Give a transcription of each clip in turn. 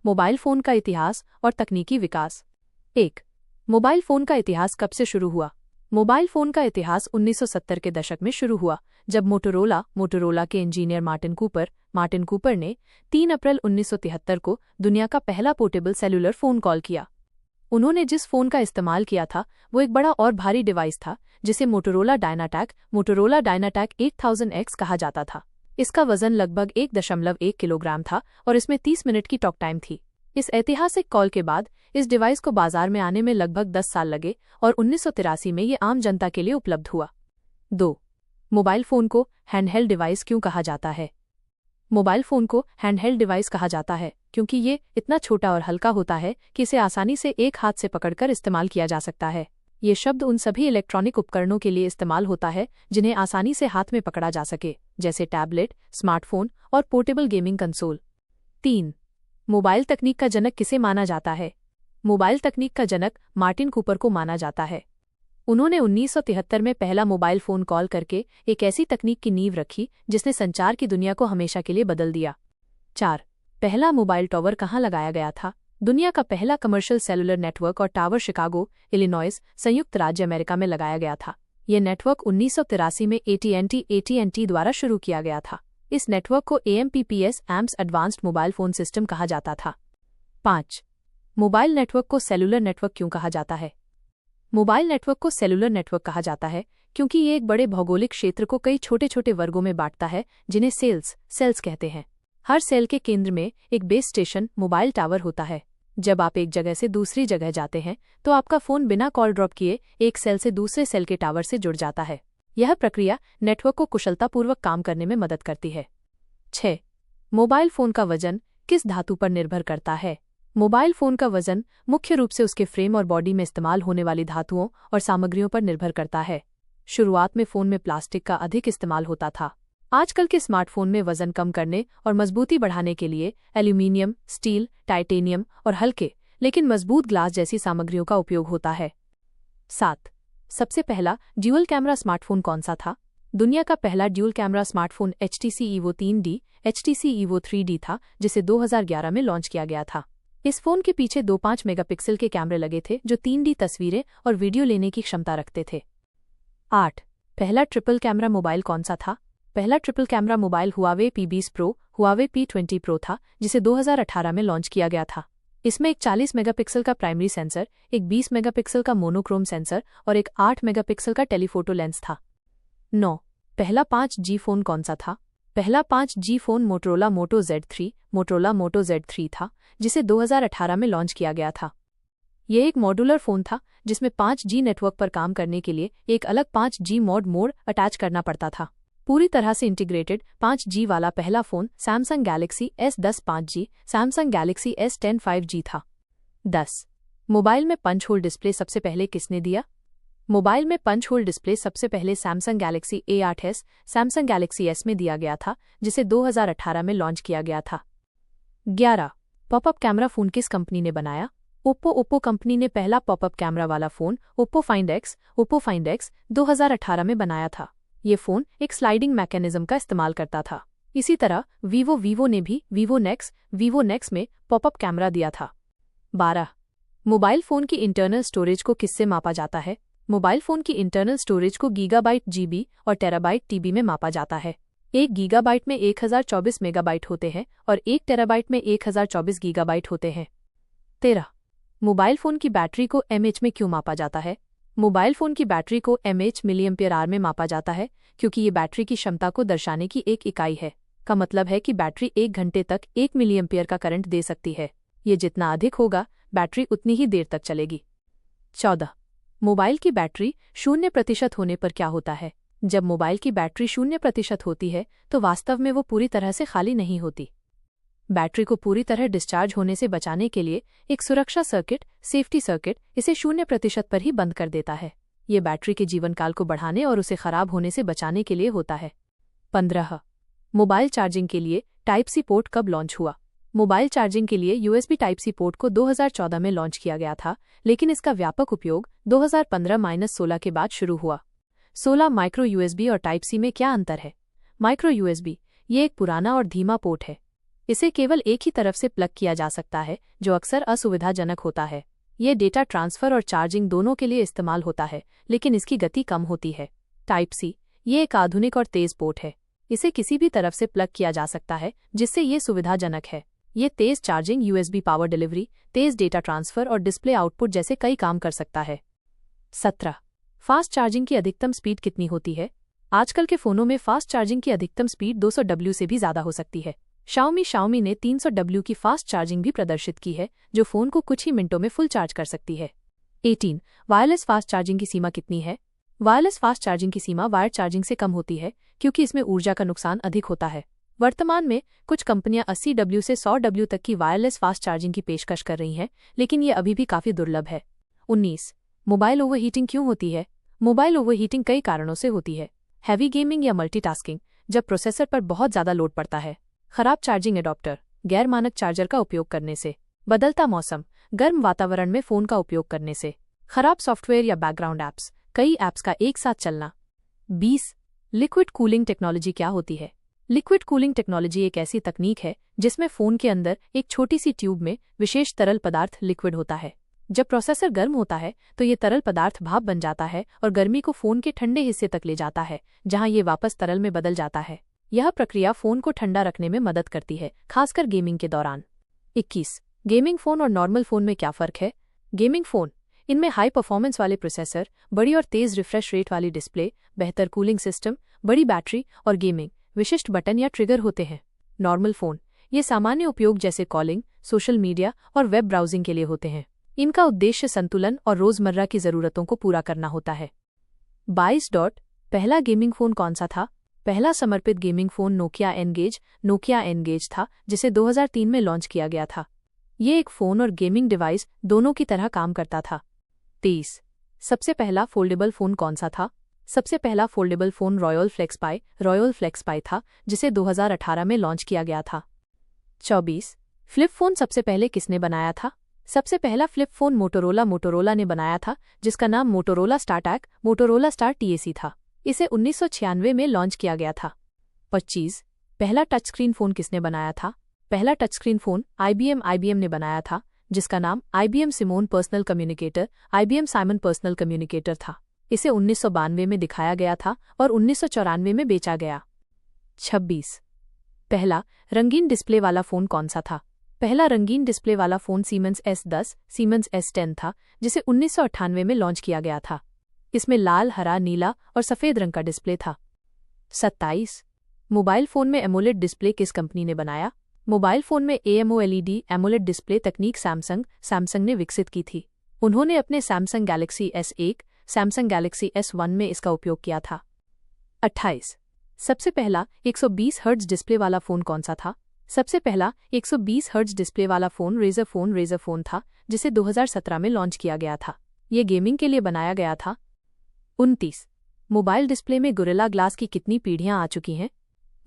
Mobile phone का इतिहास और तकनीकी विकास। 1. मोबाइल फ़ोन का इतिहास कब से शुरू हुआ? मोबाइल फ़ोन का इतिहास 1970 के दशक में शुरू हुआ, जब मोटोरोला के इंजीनियर मार्टिन कूपर ने 3 अप्रैल 1973 को दुनिया का पहला पोर्टेबल सेलुलर फ़ोन कॉल किया। उन्होंने जिस फ़ोन का इस्तेमाल किया था वो एक बड़ा और भारी डिवाइस था जिसे मोटोरोला डायनाटैक 8000X कहा जाता था। इसका वजन लगभग 1.1 किलोग्राम था और इसमें 30 मिनट की टॉक टाइम थी। इस ऐतिहासिक कॉल के बाद इस डिवाइस को बाजार में आने में लगभग 10 साल लगे और 1983 में ये आम जनता के लिए उपलब्ध हुआ। 2. मोबाइल फ़ोन को हैंडहेल्ड डिवाइस क्यों कहा जाता है? मोबाइल फ़ोन को हैंडहेल्ड डिवाइस कहा जाता है क्योंकि ये इतना छोटा और हल्का होता है कि इसे आसानी से एक हाथ से पकड़कर इस्तेमाल किया जा सकता है। ये शब्द उन सभी इलेक्ट्रॉनिक उपकरणों के लिए इस्तेमाल होता है जिन्हें आसानी से हाथ में पकड़ा जा सके, जैसे टैबलेट, स्मार्टफोन और पोर्टेबल गेमिंग कंसोल। 3. मोबाइल तकनीक का जनक किसे माना जाता है? मोबाइल तकनीक का जनक मार्टिन कूपर को माना जाता है। उन्होंने 1973 में पहला मोबाइल फ़ोन कॉल करके एक ऐसी तकनीक की नींव रखी जिसने संचार की दुनिया को हमेशा के लिए बदल दिया। 4. पहला मोबाइल टावर कहाँ लगाया गया था? दुनिया का पहला कमर्शियल सेलुलर नेटवर्क और टावर शिकागो, इलिनॉइस, संयुक्त राज्य अमेरिका में लगाया गया था। यह नेटवर्क 1983 में AT&T द्वारा शुरू किया गया था। इस नेटवर्क को AMPPS advanced mobile phone system कहा जाता था। 5. मोबाइल नेटवर्क को सेलुलर नेटवर्क क्यों कहा जाता है? मोबाइल नेटवर्क को सेलुलर नेटवर्क कहा जाता है क्योंकि ये एक बड़े भौगोलिक क्षेत्र को कई छोटे छोटे वर्गों में बांटता है जिन्हें सेल्स कहते हैं। हर सेल के केंद्र में एक बेस स्टेशन मोबाइल टावर होता है। जब आप एक जगह से दूसरी जगह जाते हैं तो आपका फ़ोन बिना कॉल ड्रॉप किए एक सेल से दूसरे सेल के टावर से जुड़ जाता है। यह प्रक्रिया नेटवर्क को कुशलतापूर्वक काम करने में मदद करती है। 6. मोबाइल फ़ोन का वजन किस धातु पर निर्भर करता है? मोबाइल फ़ोन का वजन मुख्य रूप से उसके फ्रेम और बॉडी में इस्तेमाल होने वाली धातुओं और सामग्रियों पर निर्भर करता है। शुरुआत में फ़ोन में प्लास्टिक का अधिक इस्तेमाल होता था। आजकल के स्मार्टफोन में वजन कम करने और मजबूती बढ़ाने के लिए एल्यूमीनियम, स्टील, टाइटेनियम और हल्के लेकिन मजबूत ग्लास जैसी सामग्रियों का उपयोग होता है। 7. सबसे पहला ड्यूल कैमरा स्मार्टफोन कौन सा था? दुनिया का पहला dual camera smartphone HTC Evo 3D, HTC Evo 3D था, जिसे 2011 में लॉन्च किया गया था। इस फोन के पीछे 5 मेगापिक्सल के कैमरे लगे थे जो 3D तस्वीरें और वीडियो लेने की क्षमता रखते थे। 8. पहला ट्रिपल कैमरा मोबाइल कौन सा था? पहला triple camera mobile Huawei P20 Pro, Huawei P20 Pro था, जिसे 2018 में लॉन्च किया गया था। इसमें एक 40 मेगापिक्सल का प्राइमरी सेंसर, एक 20 मेगापिक्सल का मोनोक्रोम सेंसर और एक 8 मेगापिक्सल का टेलीफोटो लेंस था। 9. पहला 5G फ़ोन कौन सा था? पहला 5G फ़ोन मोटोरोला मोटो Z3 था, जिसे 2018 में लॉन्च किया गया था। यह एक मॉड्यूलर फ़ोन था जिसमें 5G नेटवर्क पर काम करने के लिए एक अलग 5G मोड अटैच करना पड़ता था। पूरी तरह से इंटीग्रेटेड 5G वाला पहला phone Samsung Galaxy S10 5G, Samsung Galaxy S10 5G था। 10. मोबाइल में पंच होल डिस्प्ले सबसे पहले किसने दिया? मोबाइल में पंच होल डिस्प्ले सबसे पहले Samsung Galaxy A8s, Samsung Galaxy S में दिया गया था, जिसे 2018 में लॉन्च किया गया था। 11. पॉपअप कैमरा फ़ोन किस कंपनी ने बनाया? ओप्पो कंपनी ने पहला पॉपअप कैमरा वाला फ़ोन ओप्पो फाइंड एक्स 2018 में बनाया था। ये फ़ोन एक स्लाइडिंग मैकेनिज्म का इस्तेमाल करता था। इसी तरह वीवो ने भी वीवो नेक्स में पॉपअप कैमरा दिया था। 12. मोबाइल फ़ोन की इंटरनल स्टोरेज को किससे मापा जाता है? मोबाइल फ़ोन की इंटरनल स्टोरेज को गीगाबाइट GB और टेराबाइट TB में मापा जाता है। 1 गीगाबाइट में 1024 मेगाबाइट होते हैं और 1 टेराबाइट में 1024 गीगाबाइट होते हैं। 13. मोबाइल फ़ोन की बैटरी को mAh में क्यों मापा जाता है? मोबाइल फ़ोन की बैटरी को mAh मिलिएम्पियर में मापा जाता है क्योंकि ये बैटरी की क्षमता को दर्शाने की एक इकाई है। का मतलब है कि बैटरी 1 घंटे तक 1 मिलिएम्पियर का करंट दे सकती है। ये जितना अधिक होगा बैटरी उतनी ही देर तक चलेगी। 14. मोबाइल की बैटरी 0% होने पर क्या होता है? जब मोबाइल की बैटरी 0% होती है तो वास्तव में वो पूरी तरह से खाली नहीं होती। बैटरी को पूरी तरह डिस्चार्ज होने से बचाने के लिए एक सुरक्षा सेफ्टी सर्किट इसे 0% पर ही बंद कर देता है। ये बैटरी के जीवन काल को बढ़ाने और उसे खराब होने से बचाने के लिए होता है। 15. मोबाइल चार्जिंग के लिए टाइप सी पोर्ट कब लॉन्च हुआ? मोबाइल चार्जिंग के लिए USB टाइप सी पोर्ट को 2014 में लॉन्च किया गया था, लेकिन इसका व्यापक उपयोग 2015-16 के बाद शुरू हुआ। 16. माइक्रो USB और टाइप सी में क्या अंतर है? माइक्रो USB ये एक पुराना और धीमा पोर्ट है। इसे केवल एक ही तरफ से प्लग किया जा सकता है, जो अक्सर असुविधाजनक होता है। ये डेटा ट्रांसफर और चार्जिंग दोनों के लिए इस्तेमाल होता है, लेकिन इसकी गति कम होती है। टाइप सी, ये एक आधुनिक और तेज पोर्ट है। इसे किसी भी तरफ से प्लग किया जा सकता है, जिससे ये सुविधाजनक है। ये तेज चार्जिंग, यूएसबी पावर डिलीवरी, तेज डेटा ट्रांसफर और डिस्प्ले आउटपुट जैसे कई काम कर सकता है। 17. फास्ट चार्जिंग की अधिकतम स्पीड कितनी होती है? आजकल के फोनों में फास्ट चार्जिंग की अधिकतम स्पीड 200 डब्ल्यू से भी ज्यादा हो सकती है। Xiaomi ने 300 डब्ल्यू की फास्ट चार्जिंग भी प्रदर्शित की है, जो फोन को कुछ ही मिनटों में फुल चार्ज कर सकती है। 18. वायरलेस फास्ट चार्जिंग की सीमा कितनी है? वायरलेस फास्ट चार्जिंग की सीमा वायर्ड चार्जिंग से कम होती है, क्योंकि इसमें ऊर्जा का नुकसान अधिक होता है। वर्तमान में कुछ कंपनियां 80 डब्ल्यू से 100 डब्ल्यू तक की वायरलेस फास्ट चार्जिंग की पेशकश कर रही हैं, लेकिन ये अभी भी काफी दुर्लभ है। 19. मोबाइल ओवरहीटिंग क्यों होती है? मोबाइल ओवरहीटिंग कई कारणों से होती है। हैवी गेमिंग या मल्टीटास्किंग, जब प्रोसेसर पर बहुत ज्यादा लोड पड़ता है। खराब चार्जिंग एडॉप्टर, गैर मानक चार्जर का उपयोग करने से। बदलता मौसम, गर्म वातावरण में फोन का उपयोग करने से। खराब सॉफ्टवेयर या बैकग्राउंड ऐप्स, कई ऐप्स का एक साथ चलना। 20. लिक्विड कूलिंग टेक्नोलॉजी क्या होती है? लिक्विड कूलिंग टेक्नोलॉजी एक ऐसी तकनीक है जिसमें फोन के अंदर एक छोटी सी ट्यूब में विशेष तरल पदार्थ लिक्विड होता है। जब प्रोसेसर गर्म होता है तो ये तरल पदार्थ भाप बन जाता है और गर्मी को फोन के ठंडे हिस्से तक ले जाता है, जहां ये वापस तरल में बदल जाता है। यह प्रक्रिया फोन को ठंडा रखने में मदद करती है, खासकर गेमिंग के दौरान। 21. गेमिंग फोन और नॉर्मल फोन में क्या फर्क है? गेमिंग फोन, इनमें हाई परफॉर्मेंस वाले प्रोसेसर, बड़ी और तेज रिफ्रेश रेट वाली डिस्प्ले, बेहतर कूलिंग सिस्टम, बड़ी बैटरी और गेमिंग विशिष्ट बटन या ट्रिगर होते हैं। नॉर्मल फोन, ये सामान्य उपयोग जैसे कॉलिंग, सोशल मीडिया और वेब ब्राउजिंग के लिए होते हैं। इनका उद्देश्य संतुलन और रोजमर्रा की जरूरतों को पूरा करना होता है। 22. पहला गेमिंग फोन कौन सा था? पहला समर्पित गेमिंग फोन नोकिया एनगेज था, जिसे 2003 में लॉन्च किया गया था। ये एक फोन और गेमिंग डिवाइस दोनों की तरह काम करता था। 23. सबसे पहला फोल्डेबल फोन कौन सा था? सबसे पहला फोल्डेबल फोन रॉयल फ्लेक्सपाई था, जिसे 2018 में लॉन्च किया गया था। 24. फ्लिप फोन सबसे पहले किसने बनाया था? सबसे पहला फ्लिप फोन मोटोरोला ने बनाया था, जिसका नाम मोटोरोला स्टार TAC था। इसे 1996 में लॉन्च किया गया था। 25. पहला टच स्क्रीन फोन किसने बनाया था? पहला टच स्क्रीन फोन IBM ने बनाया था, जिसका नाम IBM साइमन पर्सनल कम्युनिकेटर था। इसे 1992 में दिखाया गया था और 1994 में बेचा गया। 26. पहला रंगीन डिस्प्ले वाला फोन कौन सा था? पहला रंगीन डिस्प्ले वाला फोन सीमेंस S10 था, जिसे 1998 में लॉन्च किया गया था। इसमें लाल, हरा, नीला और सफेद रंग का डिस्प्ले था। 27. मोबाइल फोन में एमोलेड डिस्प्ले किस कंपनी ने बनाया? मोबाइल फोन में AMOLED डिस्प्ले तकनीक सैमसंग ने विकसित की थी। उन्होंने अपने Samsung Galaxy S1, Samsung Galaxy S1 में इसका उपयोग किया था। 28. सबसे पहला 120 हर्ट्ज डिस्प्ले वाला फोन कौन सा था? सबसे पहला 120 हर्ट्ज डिस्प्ले वाला फोन रेजर फोन था, जिसे 2017 में लॉन्च किया गया था। ये गेमिंग के लिए बनाया गया था। 29. मोबाइल डिस्प्ले में गोरिल्ला ग्लास की कितनी पीढ़ियां आ चुकी हैं?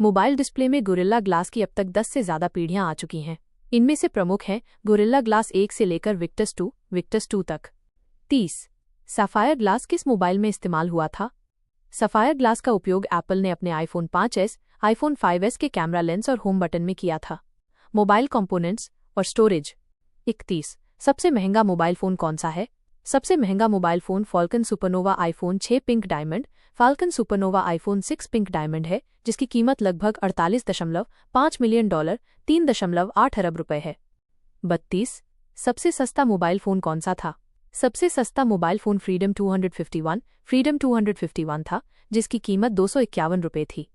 मोबाइल डिस्प्ले में गोरिल्ला ग्लास की अब तक 10 से ज्यादा पीढ़ियां आ चुकी हैं। इनमें से प्रमुख हैं गोरिल्ला ग्लास 1 से लेकर विक्टस 2 तक। 30. सफायर ग्लास किस मोबाइल में इस्तेमाल हुआ था? सफायर ग्लास का उपयोग एप्पल ने अपने iPhone 5s, iPhone 5s के कैमरा लेंस और होम बटन में किया था। मोबाइल कंपोनेंट्स और स्टोरेज। 31. सबसे महंगा मोबाइल फोन कौन सा है? सबसे महंगा mobile phone falcon supernova iPhone 6 pink diamond, falcon supernova iPhone 6 pink diamond है, जिसकी कीमत लगभग $48.5 मिलियन $3.8 अरब रुपए है। 32. सबसे सस्ता मोबाइल फोन कौन सा था? सबसे सस्ता मोबाइल फोन फ्रीडम 251 था, जिसकी कीमत $251 थी।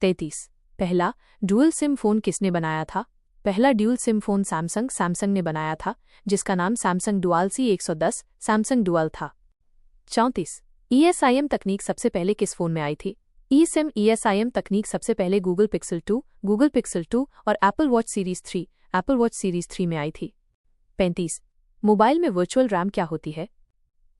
33. पहला डुअल सिम फोन किसने बनाया था? पहला ड्यूल सिम फोन सैमसंग ने बनाया था, जिसका नाम Samsung dual C110 Samsung dual था। 34. ESIM तकनीक सबसे पहले किस फोन में आई थी? ESIM तकनीक सबसे पहले गूगल पिक्सल 2 और एप्पल वॉच सीरीज 3 में आई थी। 35. मोबाइल में वर्चुअल रैम क्या होती है?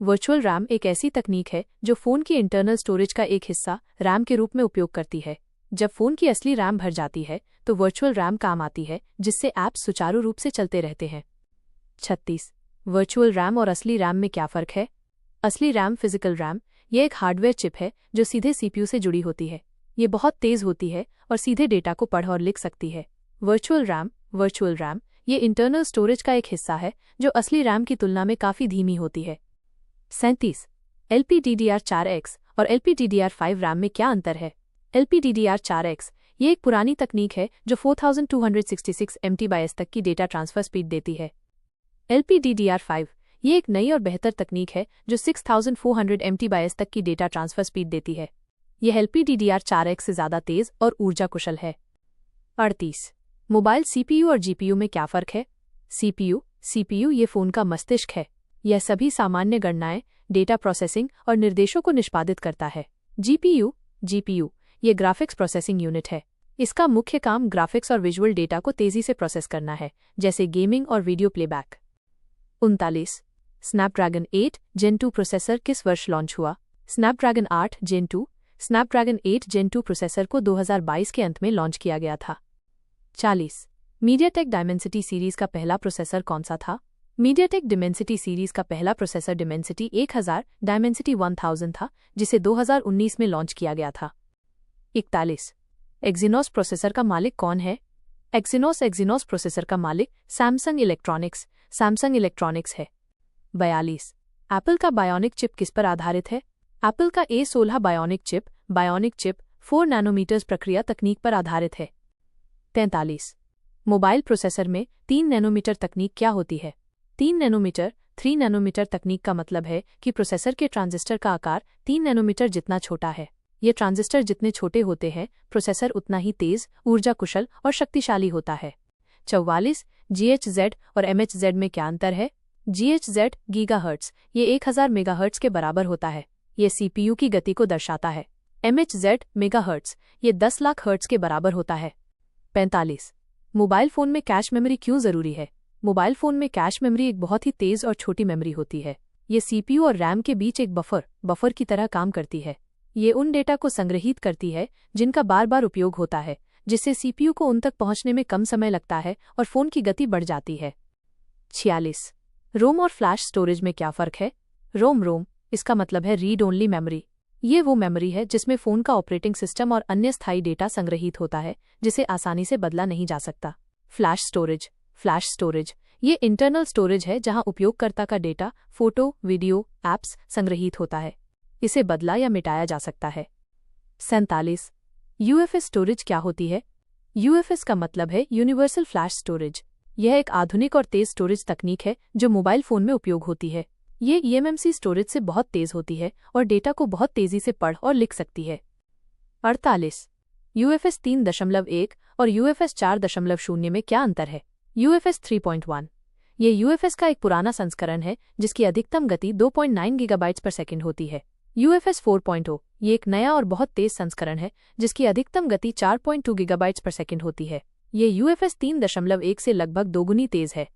वर्चुअल रैम एक ऐसी तकनीक है जो फोन की इंटरनल स्टोरेज का एक हिस्सा रैम के रूप में उपयोग करती है। जब फोन की असली रैम भर जाती है तो वर्चुअल रैम काम आती है, जिससे ऐप्स सुचारू रूप से चलते रहते हैं। 36. वर्चुअल रैम और असली रैम में क्या फर्क है? असली रैम फिजिकल रैम, यह एक हार्डवेयर चिप है जो सीधे CPU से जुड़ी होती है। ये बहुत तेज होती है और सीधे डेटा को पढ़ और लिख सकती है। वर्चुअल रैम ये इंटरनल स्टोरेज का एक हिस्सा है जो असली रैम की तुलना में काफ़ी धीमी होती है। 37 LPDDR4X और LPDDR5 रैम में क्या अंतर है? LPDDR4X ये एक पुरानी तकनीक है जो 4266 MB/s तक की डेटा ट्रांसफर स्पीड देती है। LPDDR5 ये एक नई और बेहतर तकनीक है जो 6400 MB/s तक की डेटा ट्रांसफर स्पीड देती है। यह LPDDR4X से ज़्यादा तेज़ और ऊर्जा कुशल है। 38 मोबाइल CPU और GPU में क्या फ़र्क है? CPU ये फ़ोन का मस्तिष्क है। यह सभी सामान्य गणनाएं, डेटा प्रोसेसिंग और निर्देशों को निष्पादित करता है। GPU ये ग्राफिक्स प्रोसेसिंग यूनिट है। इसका मुख्य काम ग्राफिक्स और विजुअल डेटा को तेज़ी से प्रोसेस करना है, जैसे गेमिंग और video playback. 39 Snapdragon 8 Gen 2 processor किस वर्ष लॉन्च हुआ? स्नैपड्रैगन 8 Gen 2 प्रोसेसर को 2022 के अंत में लॉन्च किया गया था। 40 मीडियाटेक डायमेंसिटी सीरीज का पहला प्रोसेसर कौन सा था? मीडियाटेक डिमेंसिटी सीरीज का पहला प्रोसेसर डिमेंसिटी 1000 डायमेंसिटी 1000 था, जिसे 2019 में लॉन्च किया गया था। 41 एक्सिनोस प्रोसेसर का मालिक कौन है? एक्सिनोस प्रोसेसर का मालिक सैमसंग इलेक्ट्रॉनिक्स है। 42 एप्पल का बायोनिक चिप किस पर आधारित है? एप्पल का A16 बायोनिक चिप 4 नैनोमीटर्स प्रक्रिया तकनीक पर आधारित है। 43 मोबाइल प्रोसेसर में 3 नैनोमीटर तकनीक क्या होती है? 3 नैनोमीटर तकनीक का मतलब है कि प्रोसेसर के ट्रांजिस्टर का आकार 3 नैनोमीटर जितना छोटा है। ये ट्रांजिस्टर जितने छोटे होते हैं, प्रोसेसर उतना ही तेज, ऊर्जा कुशल और शक्तिशाली होता है। 44 GHz और MHz में क्या अंतर है? GHz गीगाहर्ट्ज ये 1000 मेगाहर्ट्ज के बराबर होता है। ये CPU की गति को दर्शाता है। MHz मेगाहर्ट्ज ये 10 लाख हर्ट्ज के बराबर होता है। 45 मोबाइल फ़ोन में कैश मेमोरी क्यों ज़रूरी है? मोबाइल फ़ोन में कैश मेमोरी एक बहुत ही तेज़ और छोटी मेमोरी होती है। ये CPU और रैम के बीच एक बफर की तरह काम करती है। ये उन डेटा को संग्रहीत करती है जिनका बार बार उपयोग होता है, जिससे CPU को उन तक पहुंचने में कम समय लगता है और फ़ोन की गति बढ़ जाती है। 46 रोम और फ्लैश स्टोरेज में क्या फ़र्क है? रोम इसका मतलब है रीड ओनली मेमोरी। ये वो मेमोरी है जिसमें फ़ोन का ऑपरेटिंग सिस्टम और अन्य स्थायी डेटा संग्रहीत होता है, जिसे आसानी से बदला नहीं जा सकता। फ्लैश स्टोरेज ये इंटरनल स्टोरेज है जहां उपयोगकर्ता का डेटा, फोटो, वीडियो, ऐप्स संग्रहीत होता है। इसे बदला या मिटाया जा सकता है। 47 UFS स्टोरेज क्या होती है? UFS का मतलब है यूनिवर्सल फ्लैश स्टोरेज। यह एक आधुनिक और तेज़ स्टोरेज तकनीक है जो मोबाइल फ़ोन में उपयोग होती है। ये eMMC स्टोरेज से बहुत तेज़ होती है और डेटा को बहुत तेज़ी से पढ़ और लिख सकती है। 48 UFS 3.1 और UFS 4.0 में क्या अंतर है? UFS 3.1 ये UFS का एक पुराना संस्करण है जिसकी अधिकतम गति 2.9 गीगाबाइट्स पर सेकंड होती है। UFS 4.0 ये एक नया और बहुत तेज़ संस्करण है जिसकी अधिकतम गति 4.2 गीगाबाइट्स पर सेकंड होती है। ये UFS 3.1 से लगभग दोगुनी तेज़ है।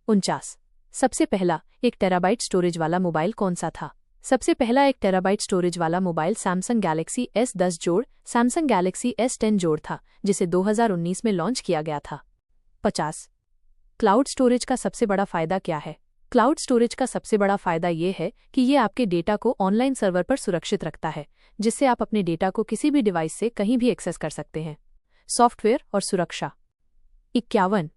49 सबसे पहला 1 टेराबाइट स्टोरेज वाला मोबाइल कौन सा था? सबसे पहला 1 टेराबाइट स्टोरेज वाला मोबाइल सैमसंग गैलेक्सी S10 जोड़ सैमसंग गैलेक्सी S10 जोड़ था, जिसे 2019 में लॉन्च किया गया था। 50 क्लाउड स्टोरेज का सबसे बड़ा फ़ायदा क्या है? क्लाउड स्टोरेज का सबसे बड़ा फ़ायदा ये है कि ये आपके डेटा को ऑनलाइन सर्वर पर सुरक्षित रखता है, जिससे आप अपने डेटा को किसी भी डिवाइस से कहीं भी एक्सेस कर सकते हैं। सॉफ्टवेयर और सुरक्षा। 51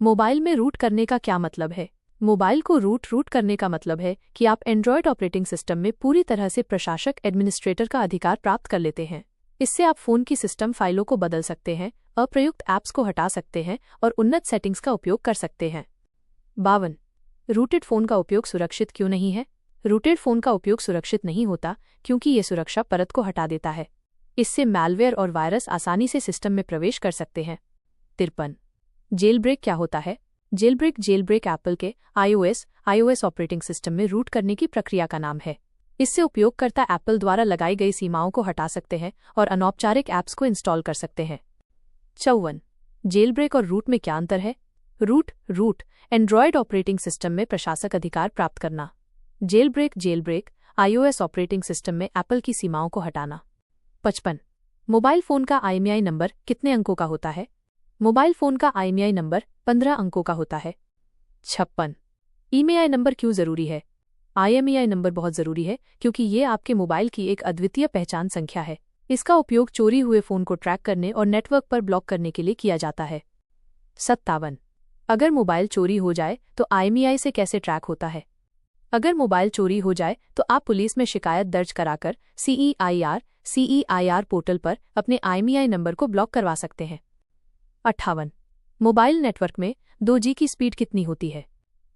मोबाइल में रूट करने का क्या मतलब है? मोबाइल को रूट करने का मतलब है कि आप एंड्रॉयड ऑपरेटिंग सिस्टम में पूरी तरह से प्रशासक एडमिनिस्ट्रेटर का अधिकार प्राप्त कर लेते हैं। इससे आप फ़ोन की सिस्टम फाइलों को बदल सकते हैं, अप्रयुक्त ऐप्स को हटा सकते हैं और उन्नत सेटिंग्स का उपयोग कर सकते हैं। 52 रूटेड फ़ोन का उपयोग सुरक्षित क्यों नहीं है? रूटेड फ़ोन का उपयोग सुरक्षित नहीं होता क्योंकि ये सुरक्षा परत को हटा देता है। इससे मैलवेयर और वायरस आसानी से सिस्टम में प्रवेश कर सकते हैं। 53 जेल ब्रेक क्या होता है? जेल ब्रेक एप्पल के iOS ऑपरेटिंग सिस्टम में रूट करने की प्रक्रिया का नाम है। इससे उपयोगकर्ता एप्पल द्वारा लगाई गई सीमाओं को हटा सकते हैं और अनौपचारिक ऐप्स को इंस्टॉल कर सकते हैं। 54 जेल ब्रेक और रूट में क्या अंतर है? रूट एंड्रॉयड ऑपरेटिंग सिस्टम में प्रशासक अधिकार प्राप्त करना। Jailbreak iOS operating system में एप्पल की सीमाओं को हटाना। 55 मोबाइल फ़ोन का IMEI नंबर कितने अंकों का होता है? मोबाइल फ़ोन का IMEI नंबर 15 अंकों का होता है। 56 IMEI नंबर क्यों ज़रूरी है? IMEI नंबर बहुत ज़रूरी है क्योंकि ये आपके मोबाइल की एक अद्वितीय पहचान संख्या है। इसका उपयोग चोरी हुए फ़ोन को ट्रैक करने और नेटवर्क पर ब्लॉक करने के लिए किया जाता है। 57। अगर मोबाइल चोरी हो जाए तो IMEI से कैसे ट्रैक होता है? अगर मोबाइल चोरी हो जाए तो आप पुलिस में शिकायत दर्ज कराकर CEIR पोर्टल पर अपने IMEI नंबर को ब्लॉक करवा सकते हैं। 58। मोबाइल नेटवर्क में 2G की स्पीड कितनी होती है?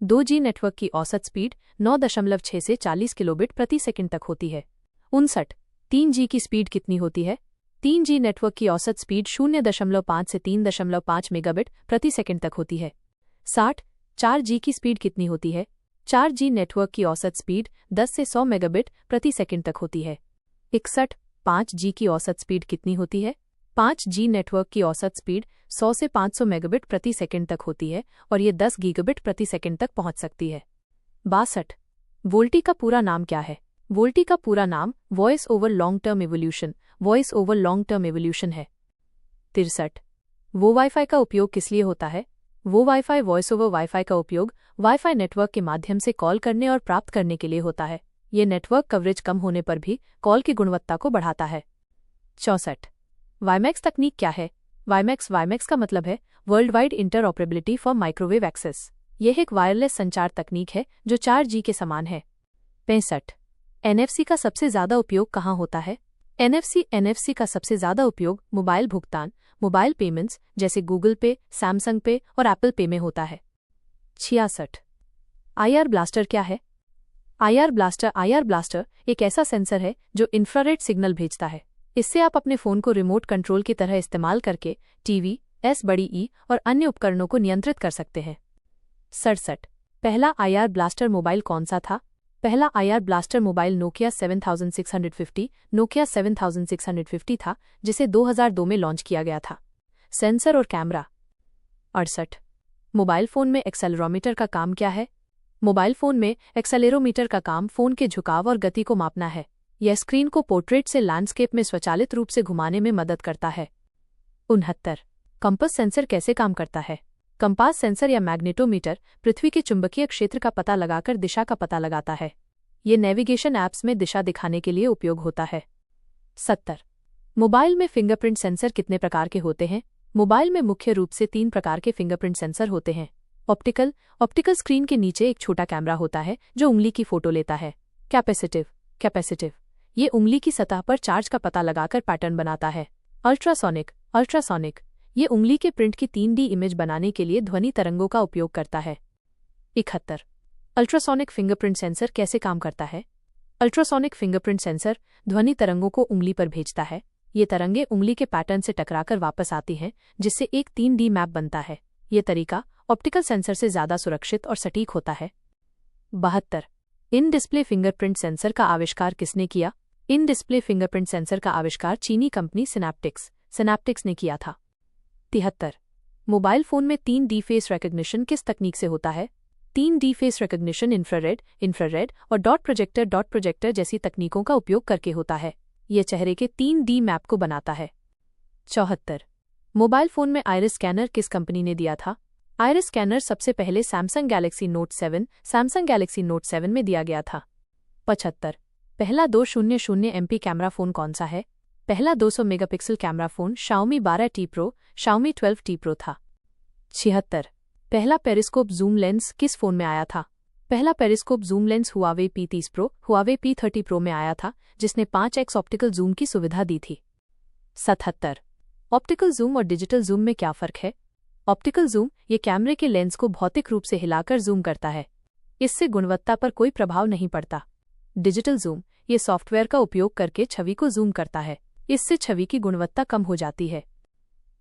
2G नेटवर्क की औसत स्पीड 9.6 से 40 किलोबिट प्रति सेकंड तक होती है। 59। 3G की स्पीड कितनी होती है? 3G नेटवर्क की औसत स्पीड 0.5 से 3.5 मेगाबिट प्रति सेकंड तक होती है। 60। 4G की स्पीड कितनी होती है? 4G नेटवर्क की औसत स्पीड 10 से 100 मेगाबिट प्रति सेकंड तक होती है। 61। 5G की औसत स्पीड कितनी होती है? 5G नेटवर्क की औसत स्पीड 100 से 500 मेगाबिट प्रति सेकंड तक होती है और ये 10 गीगाबिट प्रति सेकंड तक पहुंच सकती है। 62। वोल्टी का पूरा नाम क्या है? वोल्टी का पूरा नाम voice over long term evolution है। 63। वो वाईफाई का उपयोग किस लिए होता है? वो वाईफाई वॉइस ओवर वाईफाई का उपयोग वाईफाई नेटवर्क के माध्यम से कॉल करने और प्राप्त करने के लिए होता है। ये नेटवर्क कवरेज कम होने पर भी कॉल की गुणवत्ता को बढ़ाता है। 64। वाईमैक्स तकनीक क्या है? वाईमैक्स का मतलब है world wide interoperability for microwave access. यह एक वायरलेस संचार तकनीक है जो 4G के समान है। 65। NFC का सबसे ज्यादा उपयोग कहाँ होता है? NFC का सबसे ज्यादा उपयोग मोबाइल भुगतान, मोबाइल पेमेंट्स जैसे गूगल पे, सैमसंग पे और एप्पल पे में होता है। 66। IR ब्लास्टर क्या है? IR ब्लास्टर एक ऐसा सेंसर है जो इंफ्रारेड सिग्नल भेजता है। इससे आप अपने फोन को रिमोट कंट्रोल की तरह इस्तेमाल करके टीवी, SBE और अन्य उपकरणों को नियंत्रित कर सकते हैं। 67। पहला IR ब्लास्टर मोबाइल कौन सा था? पहला IR ब्लास्टर मोबाइल नोकिया 7650 था, जिसे 2002 में लॉन्च किया गया था। सेंसर और कैमरा। 68। मोबाइल फोन में एक्सेलेरोमीटर का काम क्या है? मोबाइल फोन में एक्सेलेरोमीटर का काम फोन के झुकाव और गति को मापना है। यह स्क्रीन को पोर्ट्रेट से लैंडस्केप में स्वचालित रूप से घुमाने में मदद करता है। 69। कंपास सेंसर कैसे काम करता है? कंपास सेंसर या मैग्नेटोमीटर पृथ्वी के चुंबकीय क्षेत्र का पता लगाकर दिशा का पता लगाता है। ये नेविगेशन ऐप्स में दिशा दिखाने के लिए उपयोग होता है। 70। मोबाइल में फिंगरप्रिंट सेंसर कितने प्रकार के होते हैं? मोबाइल में मुख्य रूप से 3 प्रकार के फिंगरप्रिंट सेंसर होते हैं। ऑप्टिकल स्क्रीन के नीचे एक छोटा कैमरा होता है जो उंगली की फोटो लेता है। कैपेसिटिव ये उंगली की सतह पर चार्ज का पता लगाकर पैटर्न बनाता है। अल्ट्रासोनिक ये उंगली के प्रिंट की 3D इमेज बनाने के लिए ध्वनि तरंगों का उपयोग करता है। 71। अल्ट्रासोनिक फिंगरप्रिंट सेंसर कैसे काम करता है? अल्ट्रासोनिक फिंगरप्रिंट सेंसर ध्वनि तरंगों को उंगली पर भेजता है। ये तरंगें उंगली के पैटर्न से टकराकर वापस आती हैं, जिससे एक 3D मैप बनता है। ये तरीका ऑप्टिकल सेंसर से ज्यादा सुरक्षित और सटीक होता है। 72। इन डिस्प्ले फिंगरप्रिंट सेंसर का आविष्कार किसने किया? इन डिस्प्ले फिंगरप्रिंट सेंसर का आविष्कार चीनी कंपनी सिनैप्टिक्स ने किया था। 73। मोबाइल फोन में 3D फेस रिकॉग्निशन किस तकनीक से होता है? 3D फेस रिकॉग्निशन इंफ्रारेड और डॉट प्रोजेक्टर जैसी तकनीकों का उपयोग करके होता है। यह चेहरे के 3D मैप को बनाता है। 74। मोबाइल फोन में आइरिस स्कैनर किस कंपनी ने दिया था? आइरिस स्कैनर सबसे पहले सैमसंग गैलेक्सी नोट 7 में दिया गया था। 75। पहला 200 MP कैमरा फोन कौन सा है? पहला 200 megapixel camera phone Xiaomi 12T Pro, Xiaomi 12T Pro था। 76। पहला पेरिस्कोप जूम लेंस किस फोन में आया था? पहला periscope zoom lens Huawei P30 Pro, Huawei P30 Pro में आया था, जिसने 5x ऑप्टिकल जूम की सुविधा दी थी। 77। ऑप्टिकल जूम और डिजिटल जूम में क्या फर्क है? ऑप्टिकल जूम ये कैमरे के लेंस को भौतिक रूप से हिलाकर जूम करता है। इससे गुणवत्ता पर कोई प्रभाव नहीं पड़ता। डिजिटल जूम ये सॉफ्टवेयर का उपयोग करके छवि को जूम करता है। इससे छवि की गुणवत्ता कम हो जाती है।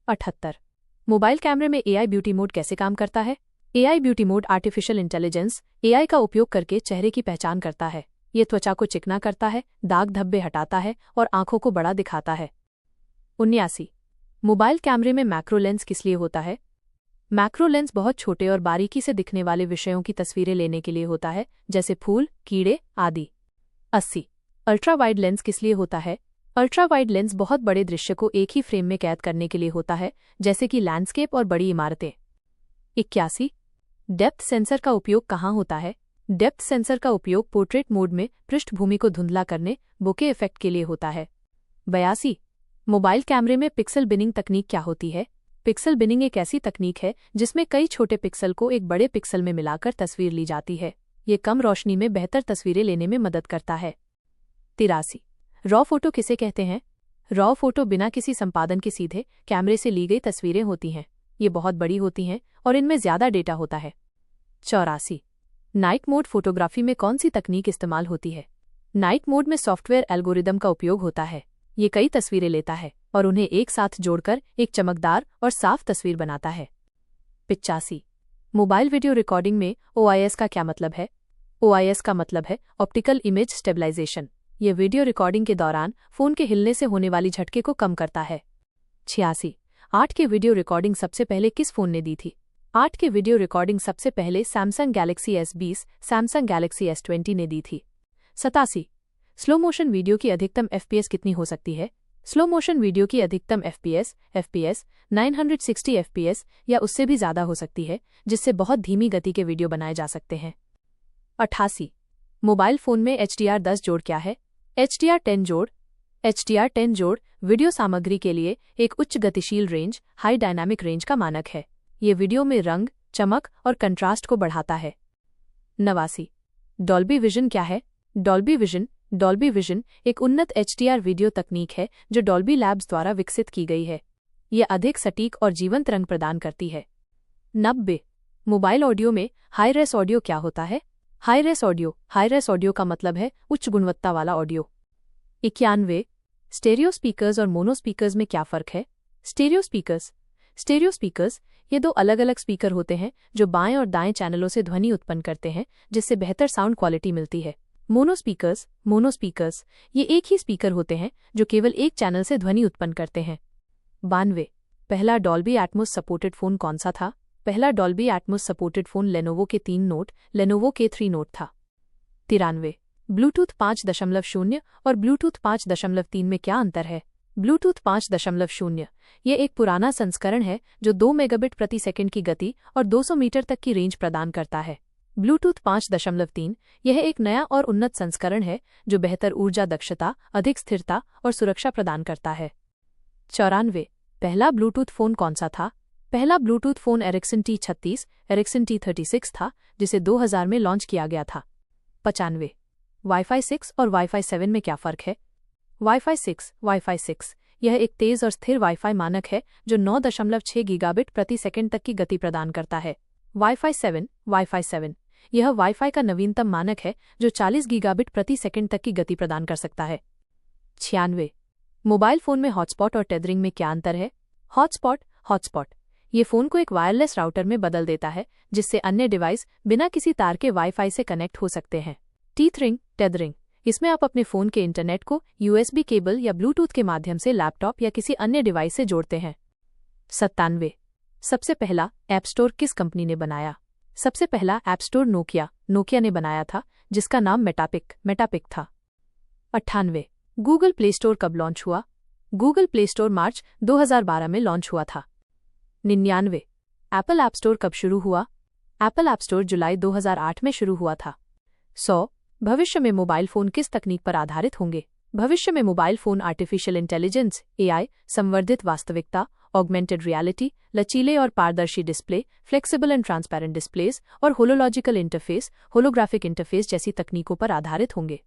78। मोबाइल कैमरे में AI ब्यूटी मोड कैसे काम करता है? AI beauty mode artificial intelligence AI का उपयोग करके चेहरे की पहचान करता है। ये त्वचा को चिकना करता है, दाग धब्बे हटाता है और आंखों को बड़ा दिखाता है। 79। मोबाइल कैमरे में मैक्रो लेंस किस लिए होता है? मैक्रो लेंस बहुत छोटे और बारीकी से दिखने वाले विषयों की तस्वीरें लेने के लिए होता है, जैसे फूल, कीड़े आदि। 80। अल्ट्रा वाइड लेंस किस लिए होता है? अल्ट्रा वाइड लेंस बहुत बड़े दृश्य को एक ही फ्रेम में कैद करने के लिए होता है, जैसे कि लैंडस्केप और बड़ी इमारतें। 81। डेप्थ सेंसर का उपयोग कहाँ होता है? डेप्थ सेंसर का उपयोग पोर्ट्रेट मोड में पृष्ठभूमि को धुंधला करने, बोके इफेक्ट के लिए होता है। 82। मोबाइल कैमरे में पिक्सल बिनिंग तकनीक क्या होती है? पिक्सल बिनिंग एक ऐसी तकनीक है जिसमें कई छोटे पिक्सल को एक बड़े पिक्सल में मिलाकर तस्वीर ली जाती है। ये कम रोशनी में बेहतर तस्वीरें लेने में मदद करता है। 83 रॉ फोटो किसे कहते हैं? रॉ फोटो बिना किसी संपादन के सीधे कैमरे से ली गई तस्वीरें होती हैं। ये बहुत बड़ी होती हैं और इनमें ज्यादा डेटा होता है। 84 नाइट मोड फोटोग्राफी में कौन सी तकनीक इस्तेमाल होती है? नाइट मोड में सॉफ्टवेयर एल्गोरिदम का उपयोग होता है। ये कई तस्वीरें लेता है और उन्हें एक साथ जोड़कर एक चमकदार और साफ तस्वीर बनाता है। 85 मोबाइल वीडियो रिकॉर्डिंग में OIS का क्या मतलब है? OIS का मतलब है ऑप्टिकल इमेज स्टेबलाइजेशन। ये वीडियो रिकॉर्डिंग के दौरान फोन के हिलने से होने वाली झटके को कम करता है। 86 8 के वीडियो रिकॉर्डिंग सबसे पहले किस फोन ने दी थी? 8 के वीडियो रिकॉर्डिंग सबसे पहले Samsung Galaxy S20, Samsung Galaxy S20 ने दी थी। 87 स्लो मोशन वीडियो की अधिकतम FPS कितनी हो सकती है? स्लो मोशन वीडियो की अधिकतम FPS 960 FPS या उससे भी ज्यादा हो सकती है, जिससे बहुत धीमी गति के वीडियो बनाए जा सकते हैं। 88 मोबाइल फोन में HDR10 जोड़ क्या है? HDR10 जोड़ HDR10 जोड़ वीडियो सामग्री के लिए एक उच्च गतिशील रेंज, हाई डायनामिक रेंज का मानक है। ये वीडियो में रंग, चमक और कंट्रास्ट को बढ़ाता है। 89 डॉल्बी विजन क्या है? डॉल्बी विजन एक उन्नत HDR वीडियो तकनीक है जो डॉल्बी लैब्स द्वारा विकसित की गई है। यह अधिक सटीक और जीवंत रंग प्रदान करती है। 90 मोबाइल ऑडियो में हाई रेस ऑडियो क्या होता है? हाई रेस ऑडियो का मतलब है उच्च गुणवत्ता वाला ऑडियो। 91 स्टेरियो स्पीकर्स और मोनो स्पीकर्स में क्या फर्क है? स्टेरियो स्पीकर्स ये दो अलग अलग स्पीकर होते हैं जो बाएं और दाएं चैनलों से ध्वनि उत्पन्न करते हैं, जिससे बेहतर साउंड क्वालिटी मिलती है। मोनो स्पीकर्स ये एक ही स्पीकर होते हैं जो केवल एक चैनल से ध्वनि उत्पन्न करते हैं। 92 पहला डॉल्बी एटमॉस सपोर्टेड फोन कौन सा था? पहला Dolby Atmos supported phone Lenovo के 3 नोट था। 93 ब्लूटूथ 5.0 और ब्लूटूथ 5.3 में क्या अंतर है? ब्लूटूथ 5.0 ये एक पुराना संस्करण है जो 2 मेगाबिट प्रति सेकंड की गति और 200 मीटर तक की रेंज प्रदान करता है। ब्लूटूथ 5.3 यह एक नया और उन्नत संस्करण है जो बेहतर ऊर्जा दक्षता, अधिक स्थिरता और सुरक्षा प्रदान करता है। 94 पहला ब्लूटूथ फोन कौन सा था? पहला ब्लूटूथ फोन एरिक्सन T36 था, जिसे 2000 में लॉन्च किया गया था। 95 वाईफाई 6 और वाईफाई 7 में क्या फ़र्क है? वाईफाई 6 यह एक तेज़ और स्थिर वाईफाई मानक है जो 9.6 गीगाबिट प्रति सेकंड तक की गति प्रदान करता है। वाईफाई 7 यह वाईफाई का नवीनतम मानक है जो 40 गीगाबिट प्रति सेकंड तक की गति प्रदान कर सकता है। 96 मोबाइल फोन में हॉटस्पॉट और टेथरिंग में क्या अंतर है? हॉटस्पॉट ये फोन को एक वायरलेस राउटर में बदल देता है, जिससे अन्य डिवाइस बिना किसी तार के वाईफाई से कनेक्ट हो सकते हैं। टेथरिंग इसमें आप अपने फोन के इंटरनेट को USB केबल या ब्लूटूथ के माध्यम से लैपटॉप या किसी अन्य डिवाइस से जोड़ते हैं। 97 सबसे पहला ऐप स्टोर किस कंपनी ने बनाया? सबसे पहला ऐप स्टोर नोकिया ने बनाया था, जिसका नाम मेटापिक था। 98 गूगल प्ले स्टोर कब लॉन्च हुआ? गूगल प्ले स्टोर मार्च 2012 में लॉन्च हुआ था। 99 एप्पल ऐप स्टोर कब शुरू हुआ? एप्पल ऐप स्टोर जुलाई 2008 में शुरू हुआ था। 100 भविष्य में मोबाइल फोन किस तकनीक पर आधारित होंगे? भविष्य में mobile phone artificial intelligence AI, संवर्धित वास्तविकता, ऑगमेंटेड रियलिटी, लचीले और पारदर्शी display, flexible and transparent displays और होलोग्राफिक इंटरफेस जैसी तकनीकों पर आधारित होंगे।